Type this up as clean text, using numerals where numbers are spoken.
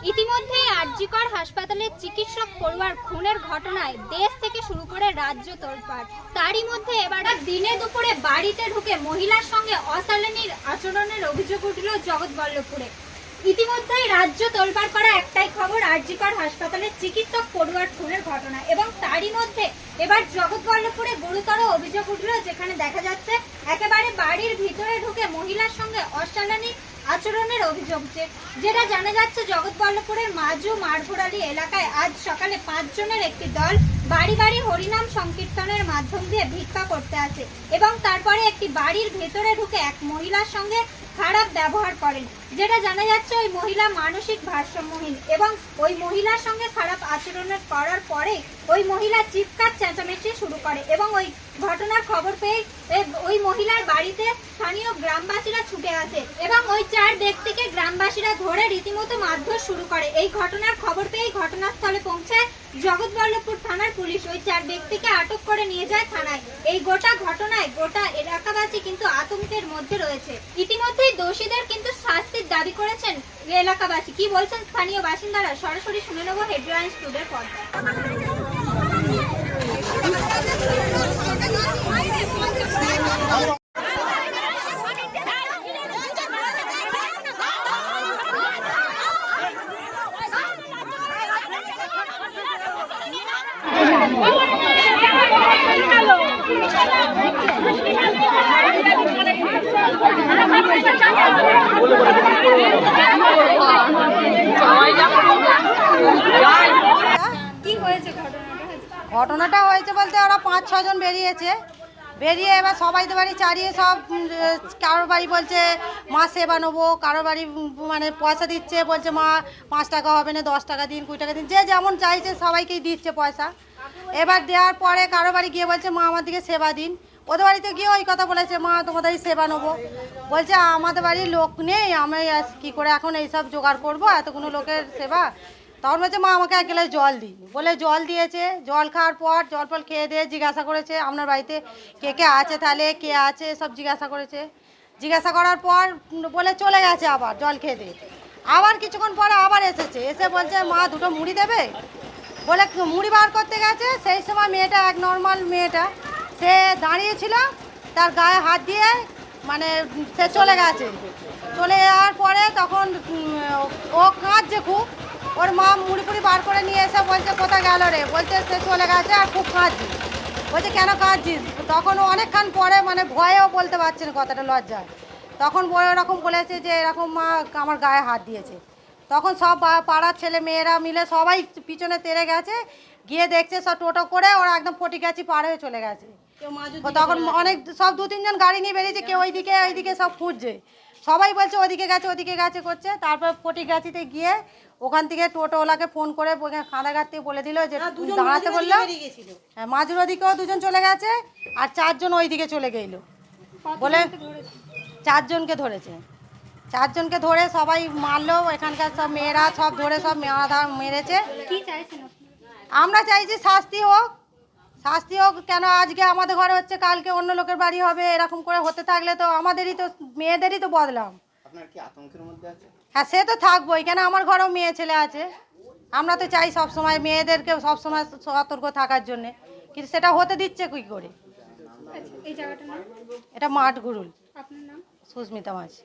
ইতিমধ্যে আরজিকর হাসপাতালের চিকিৎসক পড়ুয়ার খুনের ঘটনায় দেশ থেকে শুরু করে রাজ্য তোলপাড়। তারই মধ্যে এবার দিনে দুপুরে বাড়িতে ঢুকে মহিলার সঙ্গে অশালীন আচরণের অভিযোগ উঠল জগৎবল্লভপুরে। ইতিমধ্যেই রাজ্য তোলপাড় করা একটাই খবর, আরজিকর হাসপাতালের চিকিৎসক পড়ুয়ার খুনের ঘটনা, এবং তারই মধ্যে এবার জগৎবল্লভপুরে গুরুতর অভিযোগ উঠল, যেখানে দেখা যাচ্ছে একেবারে বাড়ির ভিতরে ঢুকে মহিলার সঙ্গে অশালীন আচরণের অভিযোগ। যেটা জানা যাচ্ছে জগৎবল্লভপুরের মাজু মারভোড়ালি এলাকায় আজ সকালে 5 জনের একটি দল বাড়ি বাড়ি হরিনাম সংকীর্তনের মাধ্যম দিয়ে ভিক্ষা করতে আসে এবং তারপরে একটি বাড়ির ভেতরে ঢুকে এক মহিলার সঙ্গে খারাপ ব্যবহার করেন। যেটা জানা যাচ্ছে ওই মহিলা মানসিক ভারসাম্যহীন এবং ওই মহিলার সঙ্গে খারাপ আচরণ করার পরে ওই মহিলা চিৎকার চেঁচামেচি শুরু করে এবং ওই ঘটনার খবর পেয়ে ওই মহিলার বাড়িতে স্থানীয় গ্রামবাসীরা ছুটে আসে এবং ওই 4 ব্যক্তিকে গ্রামবাসীরা ধরে রীতিমতো মারধর শুরু করে। এই ঘটনার খবর পেয়ে ঘটনাস্থলে পৌঁছায় জগৎবল্লভপুর থানার পুলিশ। ওই 4 ব্যক্তিকে আটক করে নিয়ে যায় থানায়। এই গোটা ঘটনায় গোটা এলাকাবাসী কিন্তু আতঙ্কের মধ্যে রয়েছে। ইতিমধ্যেই দোষীদের কিন্তু শাস্তির দাবি করেছেন এলাকাবাসী। কি বলছেন স্থানীয় বাসিন্দারা, সরাসরি শুনে নেব হেডলাইন্স টুডের পর্দায়। ঘটনাটা হয়েছে বলতে ওরা 5-6 জন বেরিয়ে এবার সবাই তো বাড়ি চারিয়ে সব কারোর বাড়ি বলছে মা সেবা নেবো, কারোর বাড়ি মানে পয়সা দিচ্ছে, বলছে মা 5 টাকা হবে না 10 টাকা দিন 20 টাকা দিন, যে যেমন চাইছে সবাইকেই দিচ্ছে পয়সা। এবার দেওয়ার পরে কারোর বাড়ি গিয়ে বলছে মা আমার দিকে সেবা দিন। ওদের বাড়িতে গিয়ে ওই কথা বলেছে মা তোমাদের সেবা নেবো। বলছে আমাদের বাড়ির লোক নেই, আমি কী করে এখন এইসব জোগাড় করবো, এতগুলো লোকের সেবা। তখন বলছে মা আমাকে 1 গ্লাস জল দিন, বলে জল দিয়েছে। জল খাওয়ার পর জল ফল খেয়ে দিয়ে জিজ্ঞাসা করেছে আপনার বাড়িতে কে কে আছে, তাহলে কে আছে সব জিজ্ঞাসা করেছে। জিজ্ঞাসা করার পর বলে চলে গেছে, আবার জল খেয়ে দিয়ে। আবার কিছুক্ষণ পরে আবার এসে বলছে মা 2টো মুড়ি দেবে, বলে মুড়ি বার করতে গেছে। সেই সময় মেয়েটা এক নর্মাল মেয়েটা সে দাঁড়িয়েছিল, তার গায়ে হাত দিয়ে মানে সে চলে গেছে। চলে যাওয়ার পরে তখন ও কাঁদছে খুব। ওর মা মুড়ি ফুড়ি বার করে নিয়ে এসে বলছে কোথায় গেল রে, বলছে সে চলে গেছে আর খুব কাঁদছি। বলছে কেন কাঁদছিস? তখন ও অনেকক্ষণ পরে মানে ভয়েও বলতে পারছে না কথাটা, লজ্জায়। তখন এরকম বলেছে যে এরকম মা আমার গায়ে হাত দিয়েছে। তখন সব পাড়ার ছেলে মেয়েরা মিলে সবাই পিছনে তেড়ে গেছে, গিয়ে দেখছে সব টোটো করে ওরা একদম ফটিকাছি পার হয়ে চলে গেছে। তখন অনেক সব 2-3 জন গাড়ি নিয়ে বেরিয়েছে, কেউ ওইদিকে সব খুঁজছে। সবাই বলছে ওদিকে গেছে করছে। তারপর ফটিকাছিতে গিয়ে ওখান থেকে টোটোওয়ালাকে ফোন করে কাঁদাঘাট থেকে বলে দিল যে দাঁড়াতে বললো। হ্যাঁ, মাজুর ওদিকেও 2 জন চলে গেছে আর 4 জন ওইদিকে চলে গেল বলে 4 জনকে ধরেছে। 4 জনকে ধরে সবাই মারলো, এখানকার সব মেয়েরা সব ধরে সব মেরেছে। আমরা চাইছি শাস্তি হোক। কেন আজকে আমাদের ঘরে হচ্ছে, কালকে অন্য লোকের বাড়ি হবে, এরকম করে হতে থাকলে তো আমাদেরই তো মেয়েদেরই তো বদলাম। আপনার কি আতঙ্কের মধ্যে আছে? হ্যাঁ, সে তো থাকবোই, কেন আমার ঘরেও মেয়ে ছেলে আছে। আমরা তো চাই সবসময় মেয়েদেরকে সবসময় সতর্ক থাকার জন্যে, কিন্তু সেটা হতে দিচ্ছে কী করে। এই জায়গাটার নাম? এটা মাঠগুরুল। আপনার নাম? সুস্মিতা মাঝি।